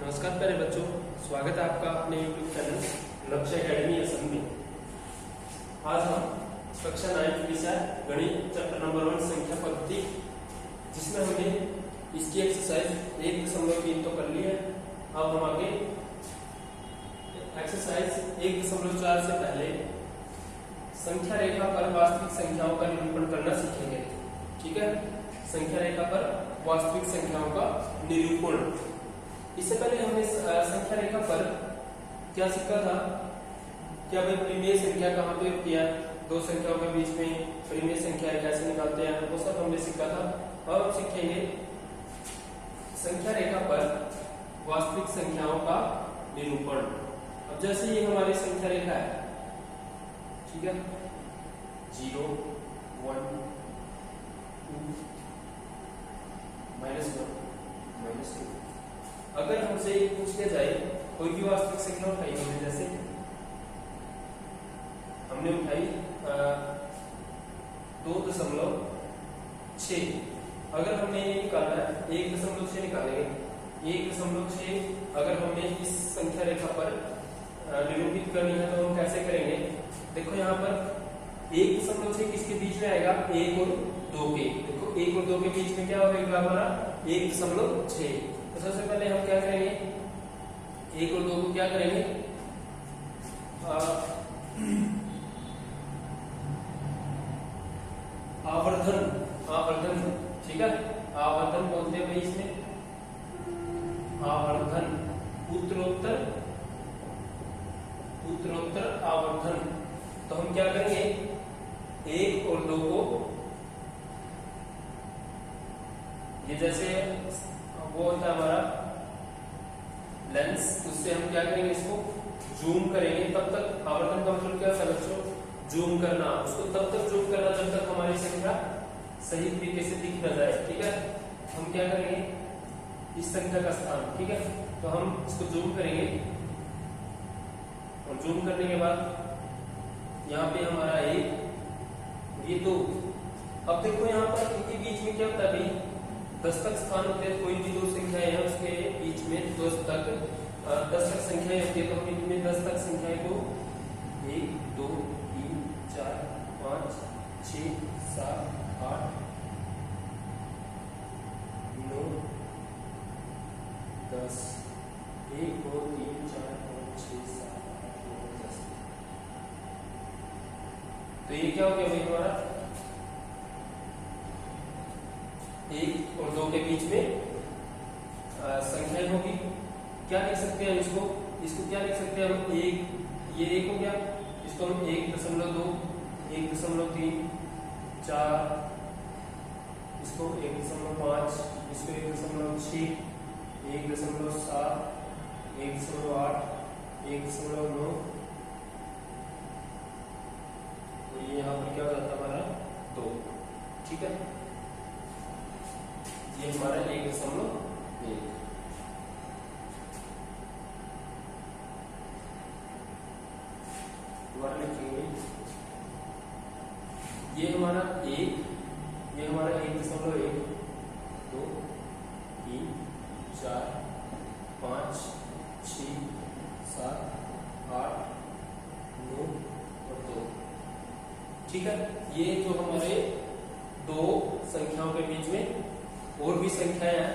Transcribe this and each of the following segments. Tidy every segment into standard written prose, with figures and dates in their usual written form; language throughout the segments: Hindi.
नमस्कार प्यारे बच्चों, स्वागत है आपका अपने YouTube चैनल लक्ष्य एकेडमी असम में। आज हम कक्षा 9 विषय गणित चैप्टर नंबर 1 संख्या पद्धति, जिसमें हमने इसकी एक्सरसाइज 1.3 तो कर ली है। अब हम आगे एक्सरसाइज 1.4 से पहले संख्या रेखा पर वास्तविक संख्याओं का निरूपण करना सीखेंगे। ठीक है, संख्या रेखा पर वास्तविक संख्याओं का निरूपण। इससे पहले हमने संख्या रेखा पर क्या सीखा था? क्या भाई परिमेय संख्या कहाँ पे होती है, दो संख्याओं के बीच में परिमेय संख्या कैसे निकालते हैं, वो सब हमने सीखा था। अब हम सीखेंगे संख्या रेखा पर वास्तविक संख्याओं का निरूपण। अब जैसे ये हमारी संख्या रेखा है, ठीक है, 0 1 2 -1 -2। अगर हमसे पूछ लिया जाए कोई भी वास्तविक संख्या उठाई, हमने जैसे हमने उठाई 2.6, अगर हमने ये निकालना है 1.6 निकालेंगे। 1.6 अगर हमें इस संख्या रेखा पर निरूपित करनी है तो हम कैसे करेंगे? देखो यहाँ पर 1.6 किसके बीच में आएगा? 1 और 2 के। देखो 1 और 2 के बीच में क्या होगा हमारा? 1.6। तो सबसे पहले हम क्या करेंगे? 1 और 2 को क्या करेंगे? आवर्धन, ठीक है, आवर्धन बोलते हैं भाई इसमें, आवर्धन, उत्तरोत्तर आवर्धन। तो हम क्या करेंगे? 1 और 2 को, ये जैसे वो होता है हमारा लेंस, उससे हम क्या करेंगे? इसको जूम करेंगे। तब तक आवर्धन का मतलब क्या है बच्चों? जूम करना। उसको तब तक जूम करना जब तक हमारी संख्या सही तरीके से दिख न जाए। ठीक है, हम क्या करेंगे? इस संख्या का स्थान, ठीक है, तो हम इसको जूम करेंगे और जूम करने के बाद यहाँ पे हमारा 1, ये 2। अब देखो यहाँ पर इनके बीच में क्या होता है भाई? 10 तक स्थान होते हैं। कोई भी दो संख्याएं हैं उसके बीच में 10 तक संख्याएं होती है। तो हम इनमें 10 तक संख्याएं को 1 2 3 4 5 6 7 8 9 10 1 2 3 4 5 6 7 8 9 10। तो ये क्या हो गया भाई हमारा? 1 और 2 के बीच में संख्याएं होगी। क्या लिख सकते हैं इसको? इसको क्या लिख सकते हैं हम? 1, ये 1 हो गया, इसको हम 1.2 1.3 4, इसको 1.5, इसको 1.6 1.7 1.8 1.9। तो ये यहाँ पर क्या हो जाता है हमारा? 2। ठीक है, ये हमारा 1.1 दोबारा लिखेंगे। ये हमारा 1, ये हमारा 1.1 2 3 4 5 6 7 8 9 और 2। ठीक है, ये जो हमारे दो संख्याओं के बीच में और भी संख्याएं हैं।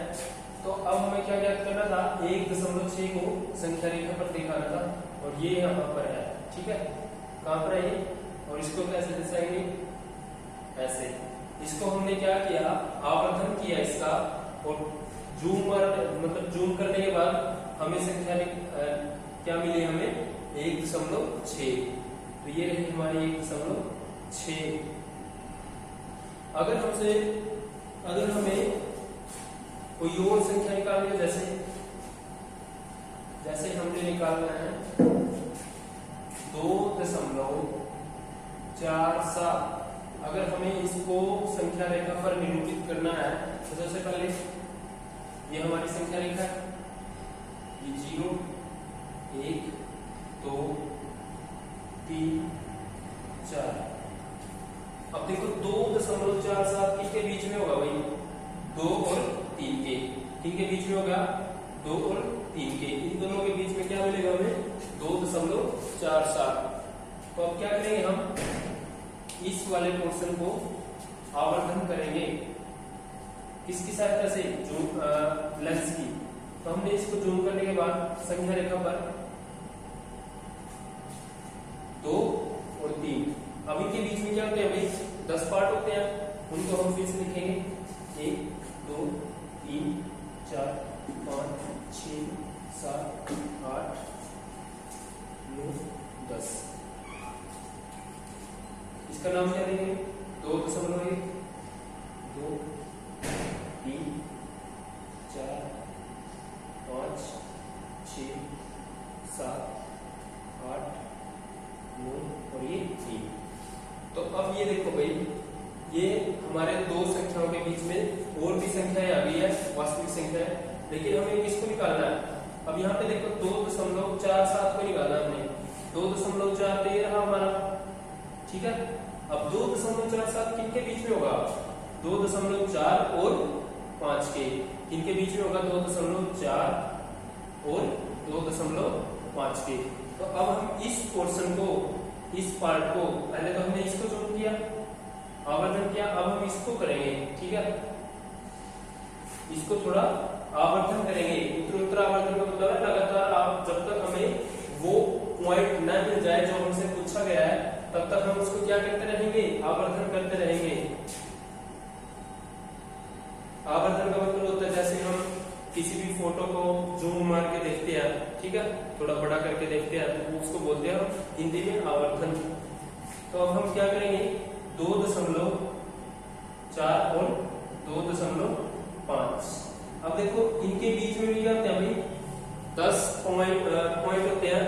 तो अब हमें क्या ज्ञात करना था? 1.6 को संख्या रेखा पर दिखाना था, और ये यहाँ पर है। ठीक है, कहाँ पर है ये? और इसको कैसे दर्शाएंगे? ऐसे। इसको हमने क्या किया? आवर्धन किया इसका, और जूम करने के बाद हमें संख्या क्या मिली? हमें 1.6। तो ये रही हमारी 1.6। अगर हमें कोई और संख्या निकालनी है, जैसे हमने निकालना है 2.47। अगर हमें इसको संख्या रेखा पर निरूपित करना है तो सबसे पहले ये हमारी संख्या रेखा है, ये 0 1 2 3 4। अब देखो 2.47 किसके बीच में होगा भाई? 2 और 3 के बीच में होगा। 2 और 3 के, इन दोनों के बीच में क्या मिलेगा हमें 2.47। तो अब क्या करेंगे हम इस वाले पोर्शन को आवर्धन करेंगे किसकी सहायता से, जूम लेंस की। तो हमने इसको जूम करने के बाद संख्या रेखा पर 2 और 3, अब इनके बीच में क्या होते हैं भाई 10 पार्ट होते हैं, उनको हम फिर से लिखेंगे 1 2 3 4 5 6 7 8 9 10। इसका नाम क्या देंगे 2.1 2 3 4 5 6 7 8 9 और ये 3। तो अब ये देखो भाई, ये हमारे दो संख्याओं के बीच में और भी संख्याएं आ गई है, वास्तविक संख्या है, लेकिन हमें किसको निकालना है। अब यहाँ पे देखो 2.47 को निकालना है हमने, 2.4 तो ये रहा हमारा, ठीक है। अब 2.47 किनके बीच में होगा 2.4 और 5 के, किनके बीच में होगा 2.4 और 2.5 के। तो अब हम इस पोर्शन को, इस पार्ट को, पहले तो हमने इसको जूम किया, आवर्धन किया, अब हम इसको करेंगे, ठीक है। इसको थोड़ा आवर्धन करेंगे, उत्तर आवर्धन का मतलब है लगातार आप जब तक हमें वो पॉइंट न मिल जाए जो हमसे पूछा गया है, तब तक हम उसको क्या करते रहेंगे, आवर्धन करते रहेंगे। आवर्धन का मतलब होता है जैसे हम किसी भी फोटो को जूम मार के देखते हैं, ठीक है, थोड़ा बड़ा करके देखते हैं, तो उसको बोलते हैं हिंदी में आवर्धन। तो अब हम क्या करेंगे 2.4 और 2.5। अब देखो इनके बीच में भी क्या होते हैं भाई 10 पॉइंट होते हैं,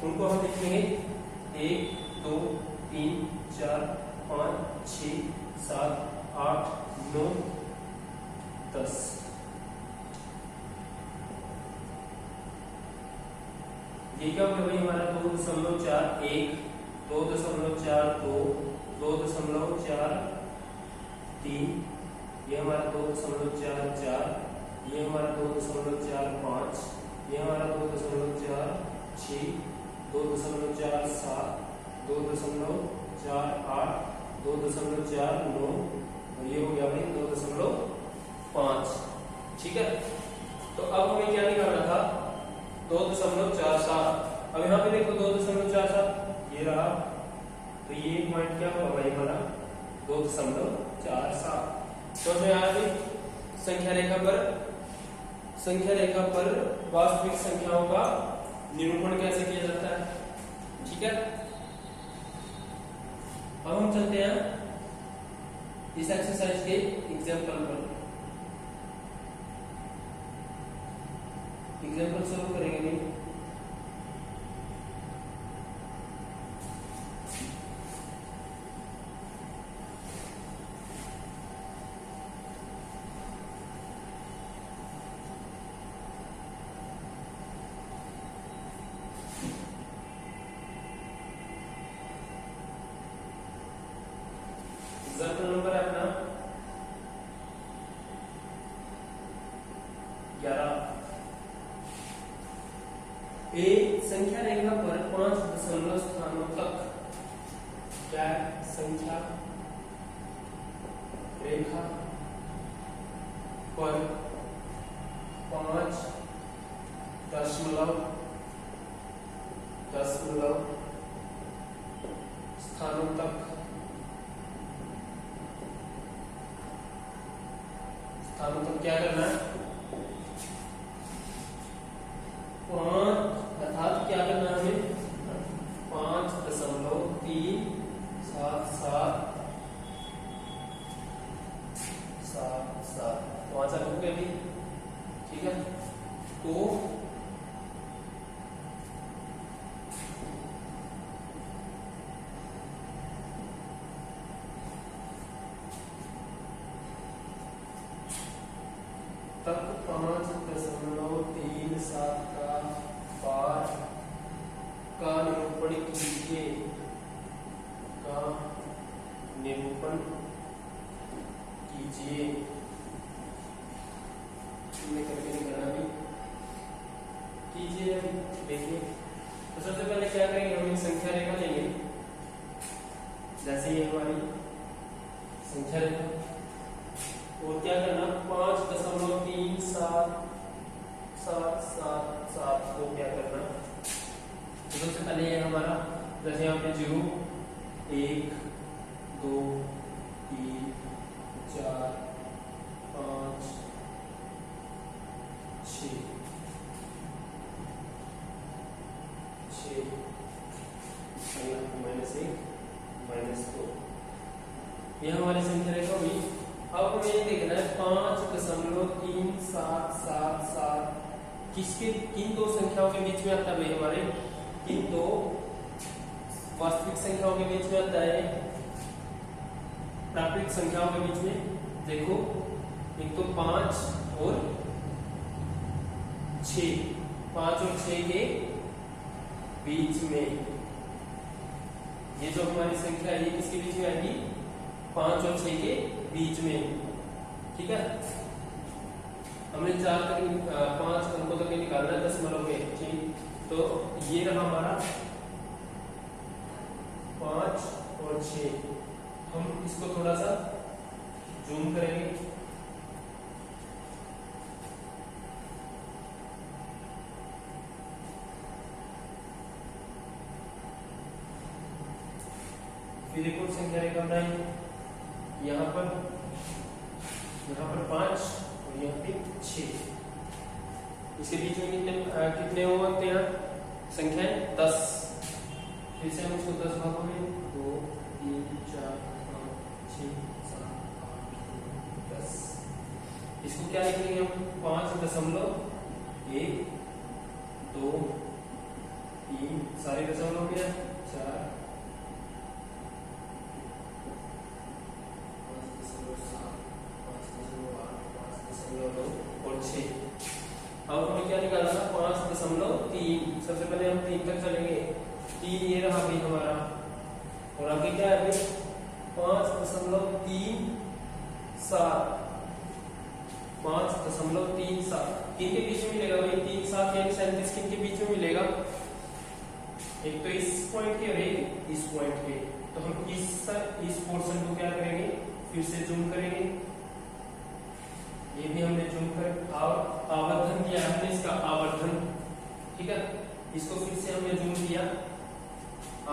उनको हम लिखेंगे 1 2 3 4 5 6 7 8 9 10। ये क्या होगा भाई हमारा 2.41 2.42 2.43, ये हमारा 2.44, ये हमारा 2.45, ये हमारा 2.46, 2.47, 2.48, 2.49 और ये हो गया भाई 2.5, ठीक है। तो अब हमें क्या निकालना था 2.47। अब यहाँ पे देखो 2.47 ये रहा, तो ये पॉइंट क्या होगा भाई हमारा 2.47। तो मैं आज संख्या रेखा पर वास्तविक संख्याओं का निरूपण कैसे किया जाता है, ठीक है। अब हम चलते हैं इस एक्सरसाइज के एग्जाम्पल पर। एग्जाम्पल शुरू करेंगे। एग्जाम्पल नंबर है अपना 11। एक संख्या रेखा पर 5 दशमलव स्थानों तक, क्या संख्या रेखा पर 5 दशमलव स्थानों तक क्या करना है 5, अर्थात क्या करना है हमें 5.377 5 हो गया अभी, ठीक है। तो तक 5.37 का पार का निरूपण कीजिए, का निरूपण कीजिए। करके नहीं करना भी लीजिए। देखिए तो सबसे पहले क्या करेंगे, हम एक संख्या रेखा लेंगे। जैसे ये हमारी संख्या रेखा, और क्या करना 5.3777 को क्या करना, तो सबसे पहले ये हमारा जैसे यहाँ पे 0 1 2 3 4 5 6 -1 -2, यह हमारी संख्या रेखा हुई। अब हमें ये देखना है 5.3777 किन दो संख्याओं के बीच में आता है, हमारे किन दो वास्तविक संख्याओं के बीच में आता है, प्राकृतिक संख्याओं के बीच में। देखो एक तो 5 और 6, 5 और 6 के बीच में ये जो हमारी संख्या है ये किसके बीच में आएगी, 5 और 6 के बीच में। ठीक है, हमने 5 अंकों तक निकालना है दशमलव में। ठीक, तो ये रहा हमारा 5 और 6। हम इसको थोड़ा सा जूम करेंगे। फिर एक और संख्या रेखा बनाएंगे, यहाँ पर 5 और यहाँ पे 6, इसके बीच में कितने होते हैं संख्याएं, 10। फिर से हम इसको 10 भागों में 2 3 4 5 6 7 8 9 10, इसको क्या लिखेंगे हम 5.1 2 3 सारे दशमलव में 4 और 6। अब हमें क्या निकालना, 5.3। सबसे पहले हम 3 तक चलेंगे। 3 ये रहा भाई हमारा, और आगे क्या है भाई 5.37 किन के बीच में मिलेगा भाई, 3 7 यानी 37 किन के बीच में मिलेगा, एक तो इस पॉइंट के और एक इस पॉइंट के। तो हम इस पोर्शन को क्या करेंगे, फिर से जूम करेंगे। ये भी हमने जूम कर आवर्धन किया हमने इसका आवर्धन। ठीक है, इसको फिर से हमने जूम किया,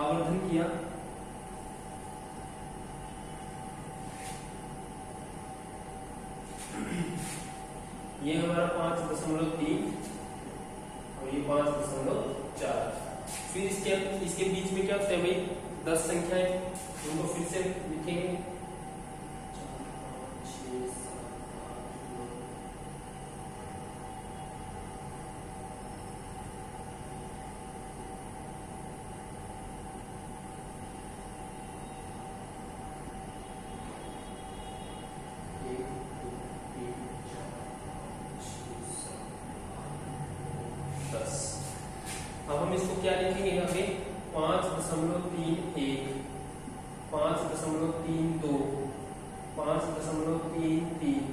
आवर्धन किया। ये हमारा 5.3 और ये 5.4। फिर इसके बीच में क्या होता है भाई, 10 संख्याएं, उनको फिर से लिखेंगे। 10। अब हम इसको क्या लिखेंगे यहाँ पे, 5.31 5.32 5.33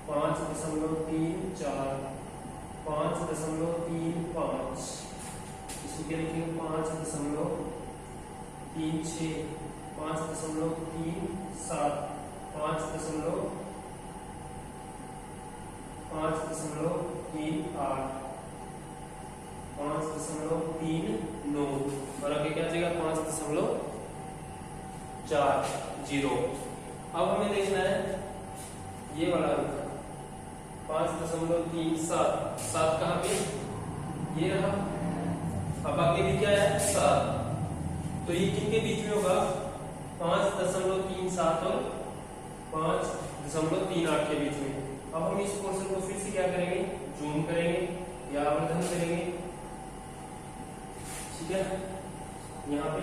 5.34 5.35, इसको क्या लिखेंगे 5.36 5.37 5.38 5.39 और आगे क्या जाएगा 5.40। अब हमें देखना है ये वाला अंक 5.37 7 कहाँ पे, ये रहा। अब आगे भी क्या है 7, तो ये किनके बीच में होगा 5.37 और 5.38 के बीच में। अब हम इस पोर्शन को फिर से क्या करेंगे, जूम करेंगे या आवर्धन करेंगे। ठीक है, यहाँ पे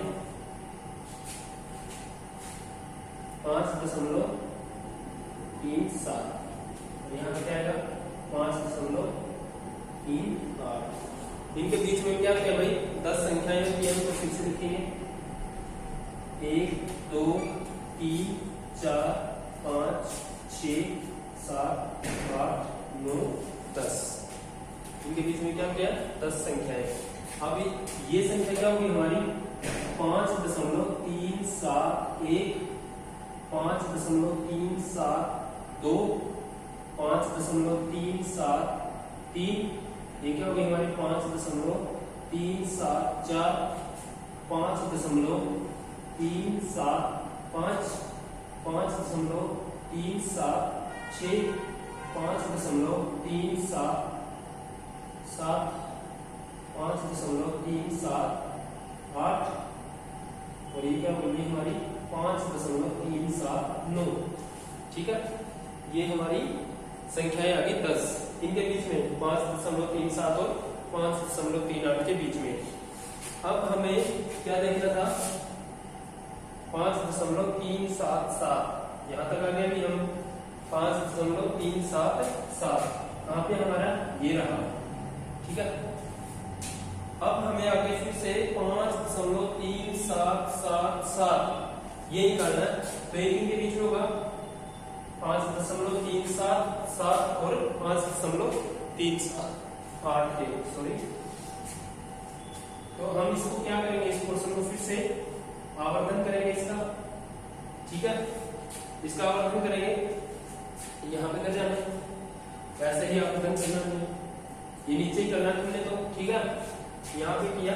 5.37 और यहाँ पे क्या आएगा 5.38। इनके बीच में क्या क्या भाई 10 संख्याएं होती है, तो फिर से लिखेंगे 1 2 3 4 5 6 7 8 9 10। इनके बीच में क्या किया 10 संख्याएं। अब ये संख्या क्या होगी हमारी 5.371, 5.372, 5.373, ये क्या होगी हमारी 5.374, 5.375, 5.376, 5.377, 5.378 और ये क्या होगी हमारी 5.379। ठीक है, ये हमारी संख्याएं आ गई 10। इनके बीच में 5.37 और 5.38 के बीच में। अब हमें क्या देखना था 5.377, यहां तक आ गए अभी हम 5.377 कहां पे हमारा ये रहा। ठीक है, अब हमें आगे फिर से 5.3777 ये निकालना है। तो इनके बीच में होगा 5.377 और 5.378 के सॉरी। तो हम इसको क्या करेंगे, इस पोर्शन को फिर से आवर्धन करेंगे इसका। ठीक है, इसका आवर्धन करेंगे, यहां पे कर जाना वैसे ही आवर्धन करना है, ये नीचे ही करना तुमने तो। ठीक है, यहां पे किया,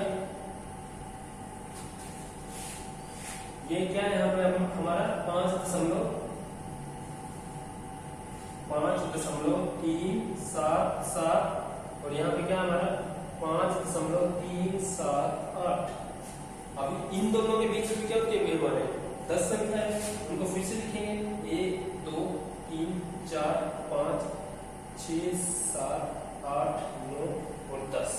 ये क्या है यहाँ पे हमारा 5.377 और यहाँ पे क्या हमारा 5.378। अब इन दोनों के बीच में क्या होती है हमारे 10 संख्या है, उनको फिर से लिखेंगे 1 2 3 4 5 6 7 8 9 और 10।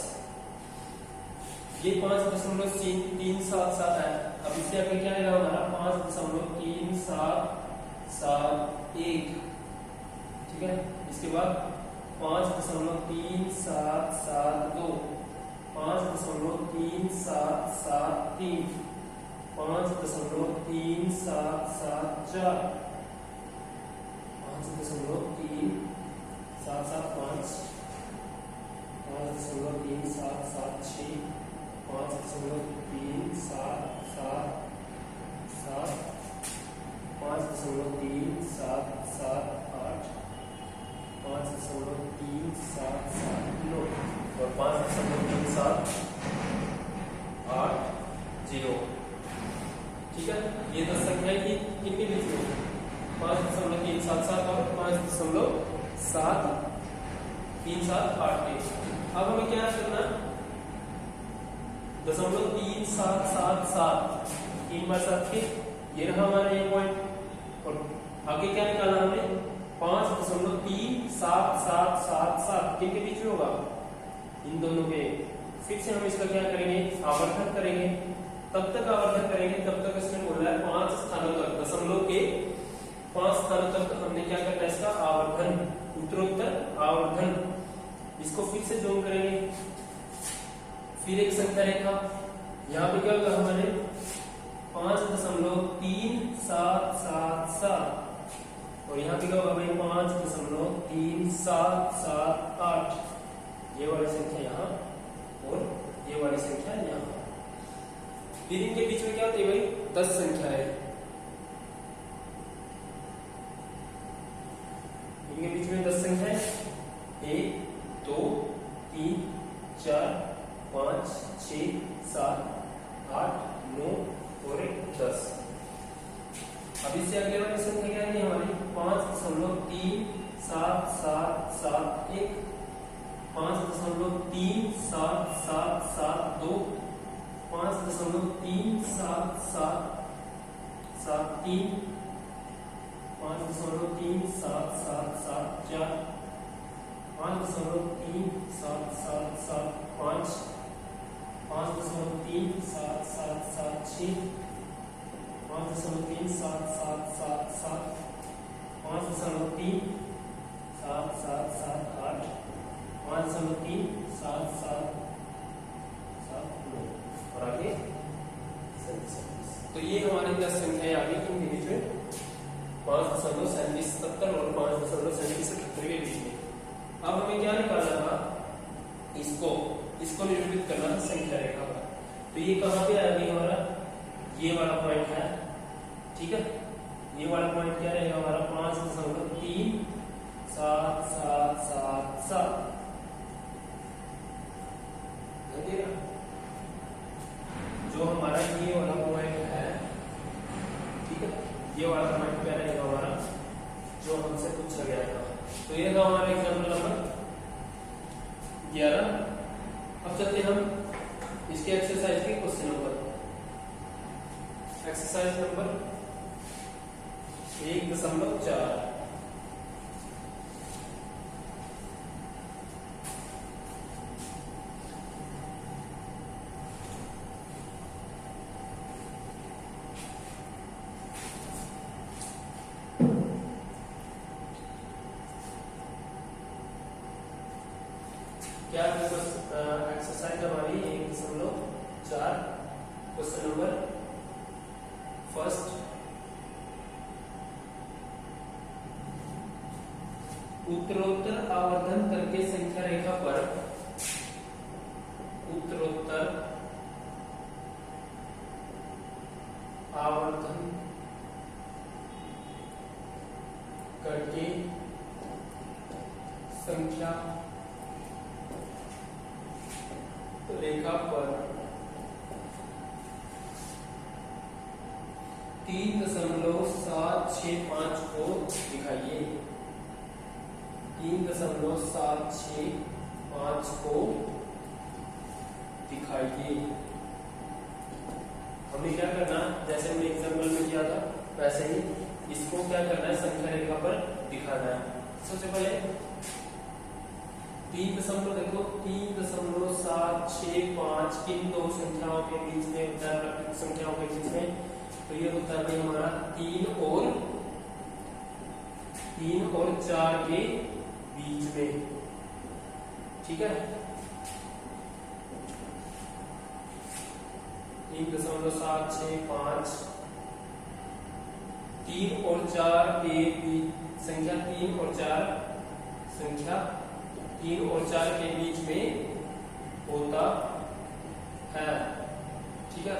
ये 5.377 है। अब इससे आगे क्या आएगा हमारा 5.3771। ठीक है, इसके बाद 5.3772, 5.3773, 5.3774, 5.3775, 5.3776, 5.3777, 5.3778, 5.3779 और 5.3780। ठीक है, ये 10 संख्याएं थी कितने बीच में 5.377 और 5.7378 के। अब हमें क्या करना 0.3777 3 बार 7 के, ये रहा हमारा ये पॉइंट। और आगे क्या निकालना हमें 5.3777 किनके बीच में होगा इन दोनों के। फिर से हम इसका क्या करेंगे आवर्धन करेंगे, तब तक आवर्धन करेंगे तब तक इसने बोला है 5 स्थानों तक, दशमलव के 5 स्थानों तक हमने क्या करना है इसका आवर्धन, उत्तरोत्तर आवर्धन। इसको फिर से जोड़ करेंगे, फिर एक संख्या रेखा, यहाँ पे क्या होगा हमारे 5.3777 और यहाँ पे क्या होगा भाई 5.3778। ये वाली संख्या यहाँ और ये वाली संख्या यहाँ। फिर इनके बीच में क्या होती है भाई 10 संख्या है। इनके बीच में 10 संख्या है 1 2 3 4 5 6 7 8 9 और 10। अब इससे अगले वाली संख्या क्या है हमारी 5.37771, 5.37772, 5.37773, 5.37774, 5.37775, 5.37776, 5.37777, 5.37778, 5.37779 और आगे 37। तो ये हमारी 10 संख्याएं आ गई इनके बीच में 5.3777 और 5.3778 के बीच में। अब हमें क्या निकालना था इसको निरूपित करना है संख्या रेखा पर। तो ये कहाँ पे आएगी हमारा, ये वाला पॉइंट है, ठीक है। ये वाला पॉइंट क्या रहेगा हमारा 5.377777 जो हमारा ये वाला पॉइंट है, ठीक है। ये वाला पॉइंट क्या रहेगा हमारा जो हमसे पूछा गया था। तो ये था हमारा एग्जाम्पल नंबर 11। अब चलते हम इसके एक्सरसाइज के क्वेश्चन नंबर, एक्सरसाइज नंबर 1.4। क्या एक्सरसाइज हमारी 1.4 क्वेश्चन नंबर फर्स्ट, उत्तरोत्तर आवर्धन करके संख्या रेखा पर उत्तरोत्तर आवर्धन करके संख्या रेखा पर 3.765 को दिखाइए। 3.765 को दिखाइए। हमें क्या करना, जैसे हमने एग्जाम्पल में किया था वैसे ही इसको क्या करना है, संख्या रेखा पर दिखाना है। सबसे पहले 3.765 किन दो संख्याओं के बीच में होता है, प्राकृतिक संख्याओं के बीच में, तो ये होता है हमारा 3 और 4 के बीच में, ठीक है। 3.765 3 और 4 के बीच संख्या 3 और 4 के बीच में होता है, ठीक है।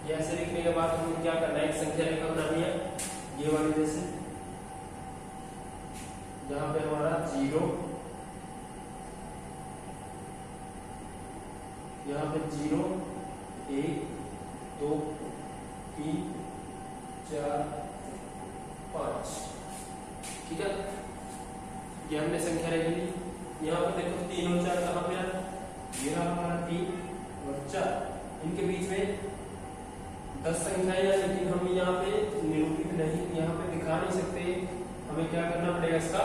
ये ऐसे लिखने के बाद हमें क्या करना है, एक संख्या रेखा बनानी है ये वाली, जैसे यहाँ पे हमारा 0, यहाँ पे 0 1 2 3 4 5, ठीक है। ये हमने संख्या रेखा ली। यहाँ पे देखो 3 और 4 कहाँ पे है, ये रहा हमारा 3 और 4, इनके बीच में 10 संख्याएं हैं, लेकिन हम यहाँ पे निरूपित नहीं, यहाँ पे दिखा नहीं सकते। हमें क्या करना पड़ेगा, इसका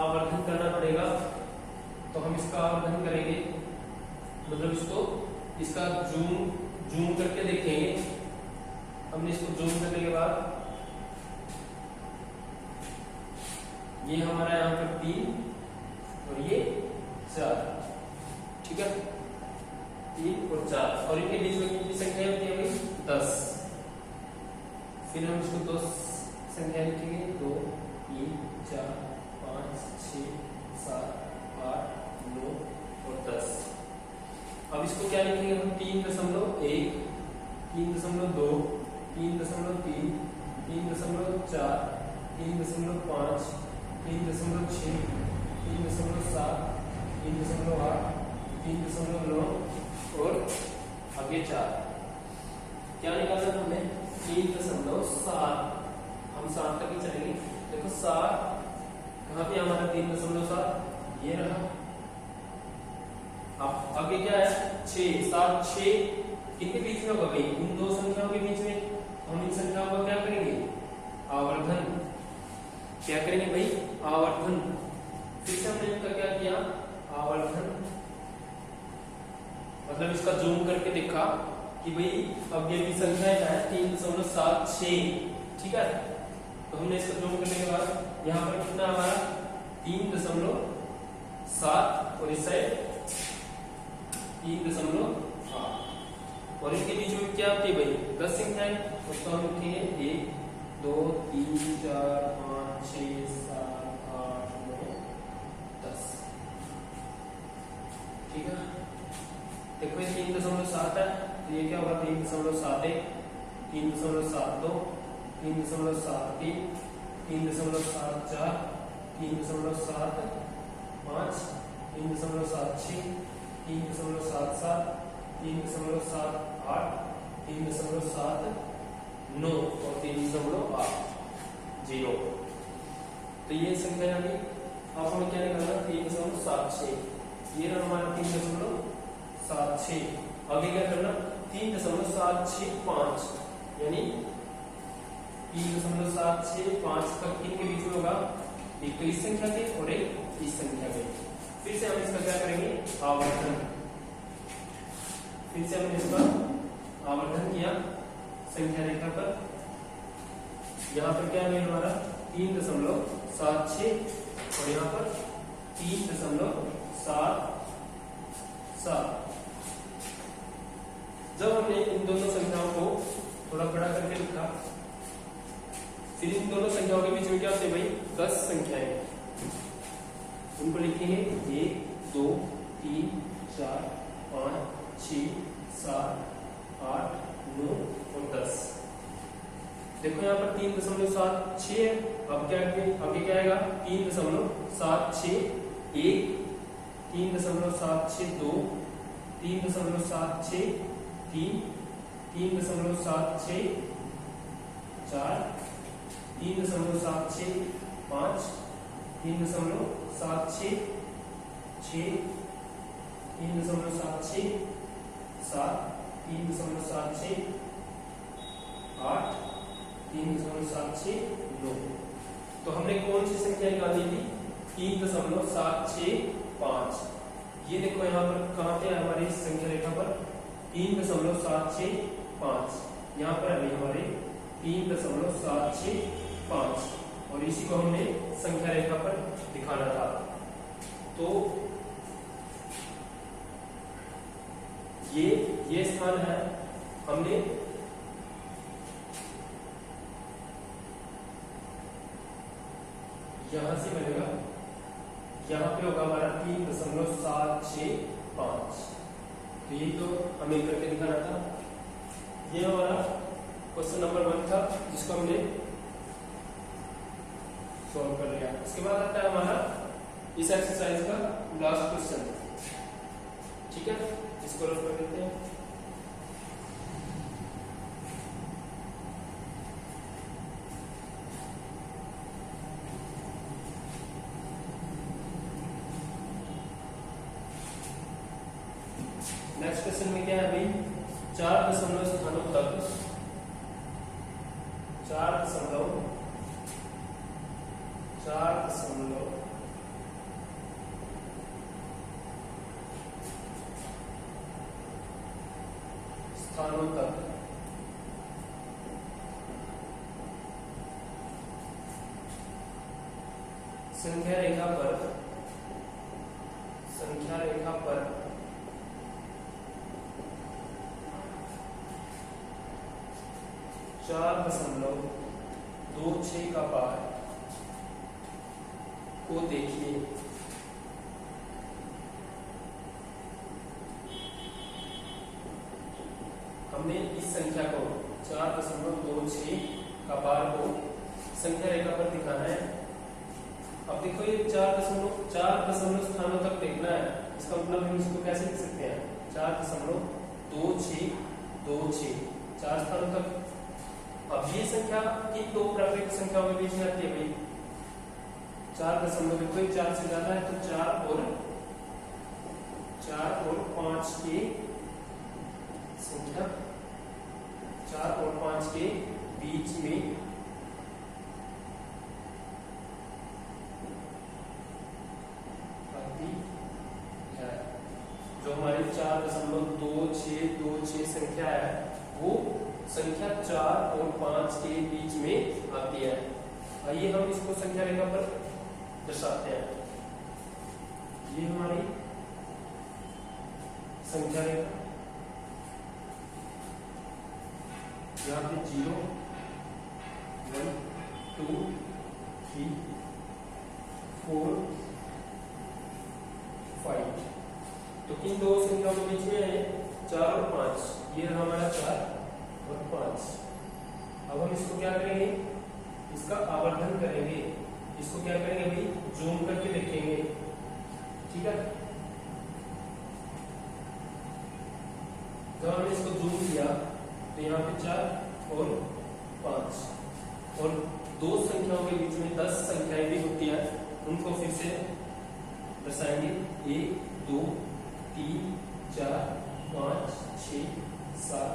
आवर्धन करना पड़ेगा। तो हम इसका आवर्धन करेंगे, मतलब इसका जूम करके देखेंगे। हमने इसको जूम करने के बाद ये हमारा यहाँ पर 3 और ये 4, ठीक है। 3 और 4 और इनके बीच में कितनी संख्या होती है भाई, 10। फिर हम इसको 2 संख्या लिखेंगे, 2 3 4 5 6 7 8 9 और 10। अब इसको क्या लिखेंगे हम, 3.1 3.2 3.3 3.4 3.5 3.6 3.7 3.8 3.9 और आगे 4। क्या निकालना है हमने, 3.7। हम 7 तक ही चलेंगे। देखो 7 कहाँ पे हमारा 3.7, ये रहा। अब आगे क्या है, 6 7 6 किनके बीच में होगा भाई, इन दो संख्याओं के बीच में। हम इन संख्याओं का क्या करेंगे, आवर्धन। क्या करेंगे भाई, आवर्धन। फिर से हमने इनका क्या किया, आवर्धन, मतलब इसका जूम करके देखा कि भाई अब ये भी संख्या है 3.76, ठीक है। तो हमने इसको जूम करने के बाद यहाँ पर कितना हमारा 3.7 और इस साइड 3.8 और इनके बीच में क्या होती है भाई, 10 संख्याएं। उसको हम लिखेंगे 1 2 3 4 5 6 7 8 9 10, ठीक है, देखो ये 3.7 है, तो ये क्या होगा 3.71, 3.72, 3.73, 3.74, 3.75, 3.76, 3.77, 3.78, 3.79 और 3.80। तो ये संख्या यानी अब हमें क्या निकालना, 3.76, ये रहा हमारा 3.76। आगे क्या करना, 3.765 यानी 3.765 तक किनके बीच में होगा, एक तो इस संख्या के और एक इस संख्या के। फिर से हम इसका क्या करेंगे, आवर्धन, फिर से हमने इसका आवर्धन किया संख्या रेखा पर। यहाँ पर क्या है हमारा 3.76 और यहाँ पर 3.77। जब हमने इन दोनों संख्याओं को थोड़ा बड़ा करके लिखा, फिर इन दोनों संख्याओं के बीच में क्या होते हैं भाई, 10 संख्याएं, उनको लिखेंगे 1 2 3 4 5 6 7 8 9 और 10। देखो यहाँ पर 3.76 है, अब क्या आगे क्या आएगा, 3.761, 3.762, 3.763, 3.764, 3.765, 3.766, 3.767, 3.768, 3.769। तो हमने कौन सी संख्या निकाली थी, 3.765। ये देखो यहाँ पर कहाँ पे है हमारी संख्या रेखा पर 3.765, यहाँ पर अभी हमारे 3.765 और इसी को हमने संख्या रेखा पर दिखाना था। तो ये स्थान है, हमने यहां से बनेगा, यहां पे होगा हमारा 3.765। तो ये तो हमें करके दिखाना था। ये हमारा क्वेश्चन नंबर 1 था जिसको हमने सॉल्व कर लिया। उसके बाद आता है हमारा इस एक्सरसाइज का लास्ट क्वेश्चन, ठीक है, इसको रफ कर देते हैं। नेक्स्ट क्वेश्चन में क्या है भाई, 4 दशमलव स्थानों तक 4 दशमलव स्थानों तक संख्या रेखा पर 4.26 का पार को देखिए। हमने इस संख्या को 4.26 का पार को संख्या रेखा पर दिखाना है। अब देखो ये 4 दशमलव स्थानों तक देखना है, इसका मतलब हम इसको कैसे लिख सकते हैं, 4.2626 4 स्थानों तक। अब ये संख्या किन दो प्राकृतिक संख्याओं के बीच में आती है भाई, 4 दशमलव, कोई 4 से ज्यादा है तो 4 और 5 की संख्या, 4 और 5 के बीच में आती है। जो हमारी 4.2626 संख्या है वो संख्या 4 और 5 के बीच में आती है। आइए हम इसको संख्या रेखा पर दर्शाते हैं। ये हमारी संख्या रेखा, यहाँ पे 0 1 2 3 4 5। तो तो किन दो संख्याओं के बीच में है 4 और 5, ये रहा हमारा 4 और 5। अब हम इसको क्या करेंगे, इसका आवर्धन करेंगे, इसको क्या करेंगे अभी जूम करके देखेंगे, ठीक है। जब हमने इसको जूम किया तो यहाँ पे 4 और 5 और दो संख्याओं के बीच में 10 संख्याएं भी होती है, उनको फिर से दर्शाएंगे 1 2 3 4 5 6 7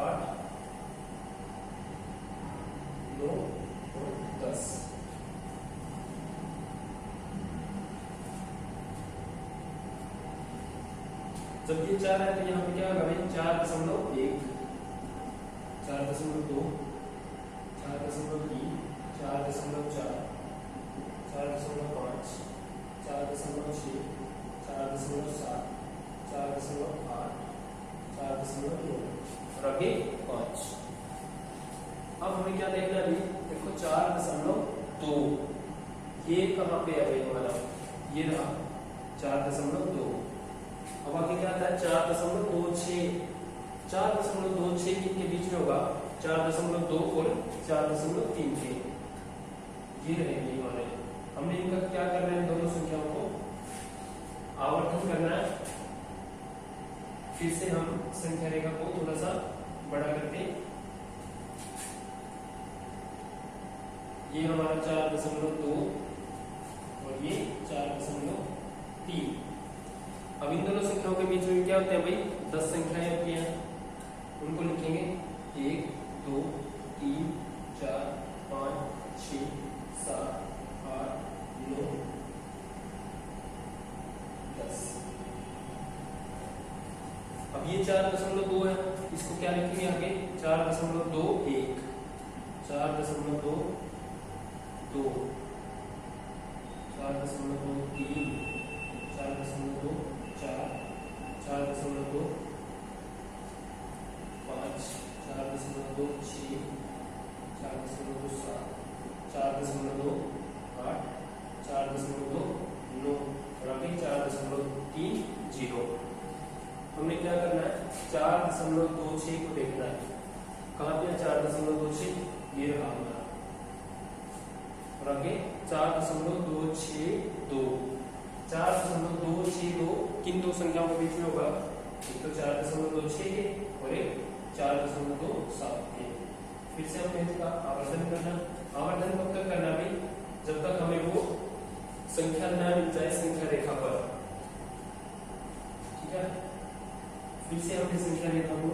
8 9 और 10। जब ये 4 है तो यहाँ पे क्या होगा भाई 4.1 4.2 4.3 4.4 4.5 4.6 4.7 4.8 4.9 और आगे 5। अब हमें क्या देखना है, देखो 4.2 ये कहाँ पे है भाई हमारा, ये रहा 4.2। अब आगे क्या आता है 4.26, 4.26 के बीच में होगा 4.2 और 4.3 के, ये रहेंगे हमारे। हमने इनका क्या करना है, दोनों संख्याओं को आवर्धन करना है। फिर से हम संख्या रेखा को थोड़ा सा बड़ा करके, ये हमारा 4.2 और ये 4.3। अब इन दोनों संख्याओं के बीच में क्या होते हैं भाई 10 संख्याएं होती हैं, उनको लिखेंगे 1 2 3 4 5 6 7 8 9 10। अब ये 4.2 है, इसको क्या लिखेंगे आगे 4.21 4.2 2 4.23 4.2 4 4.2 5 4.2 6 4.2 7 4.2 8 4.2 9 और आगे 4.30। हमने क्या करना है 4.26 को देखना है, कहाँ पे 4.26, ये रहा हमारा, और आगे 4.262 4.262 किन दो संख्याओं के बीच में होगा, एक तो 4.26 के और एक 4.27 के। फिर से हमें इसका आवर्धन करना, आवर्धन कब तक करना भाई, जब तक हमें वो संख्या न मिल जाए संख्या रेखा पर, ठीक है। फिर से हमने संख्या रेखा को,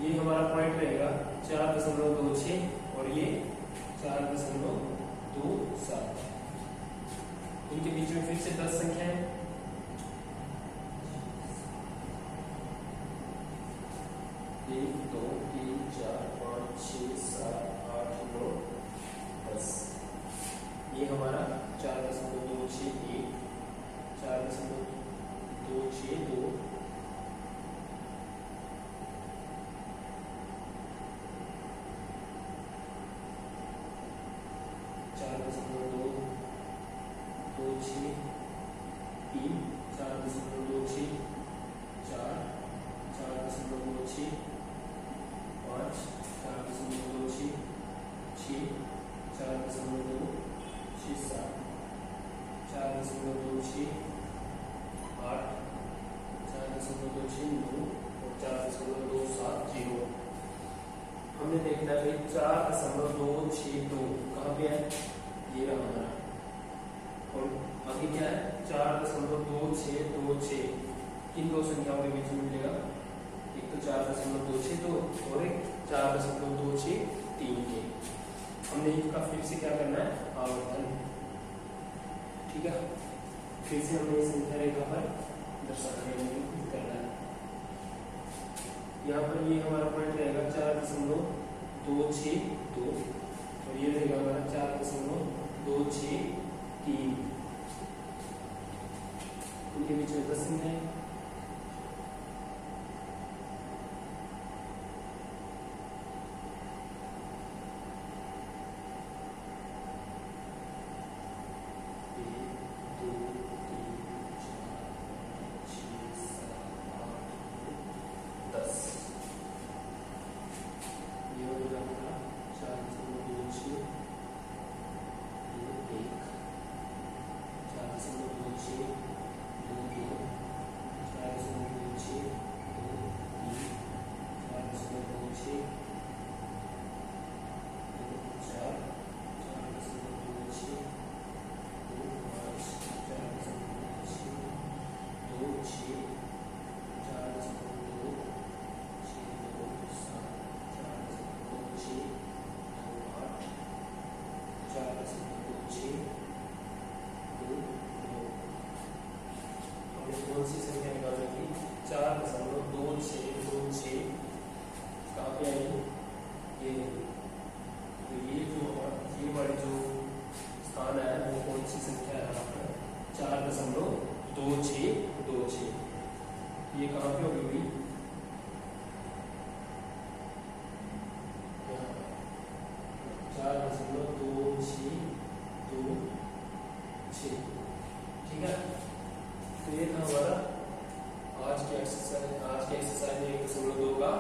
ये हमारा पॉइंट रहेगा 4.26 और ये 4.27, इनके बीच में फिर से 10 संख्याएं, 1 2 3 4 5 6 7 8 9 10। ये हमारा 4.261 4.262 4.263 4.26 4 4.26 5 4.26 6 4.2 6 7 4.26 8 4.26 9 और 4.270। हमने देखना है 4.262 कहाँ पे है, ये रहा हमारा, और आगे क्या है 4.2626 किन दो संख्याओं के बीच में मिलेगा, एक तो 4.262 और एक 4.263 के। हमने इनका फिर से क्या करना है आवर्धन, ठीक है। फिर से हमने संख्या रेखा पर दर्शाना करना है। यहाँ पर ये हमारा पॉइंट रहेगा 4.262 और ये रहेगा हमारा 4.263, उनके बीच में 10 संख्याएं, हमें कौन सी संख्या निकालनी थी, 4.2626 कहाँ पे आएगी, ये देखिए। तो ये वाली जो स्थान है वो कौन सी संख्या है यहाँ पर, 4.2626। ये कहाँ पे होगी भाई, 4.2626। ठीक है, तो ये था हमारा आज के एक्सरसाइज में 1.2 का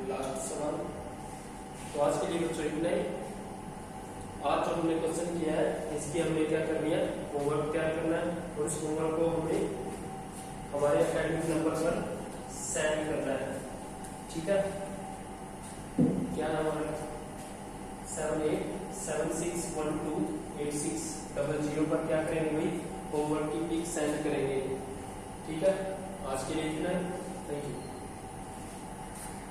लास्ट सवाल। तो आज के लिए बच्चों इतना ही। आज जो हमने क्वेश्चन किया है इसकी हमने क्या करनी है, होमवर्क तैयार करना है और इस होमवर्क को हमें हमारे एकेडमिक नंबर पर सेंड करना है। ठीक है, क्या है हमारा 7876128600 पर क्या करेंगे भाई, होमवर्क की पिक सेंड करेंगे। ठीक है, आज के लिए इतना ही। Thank you.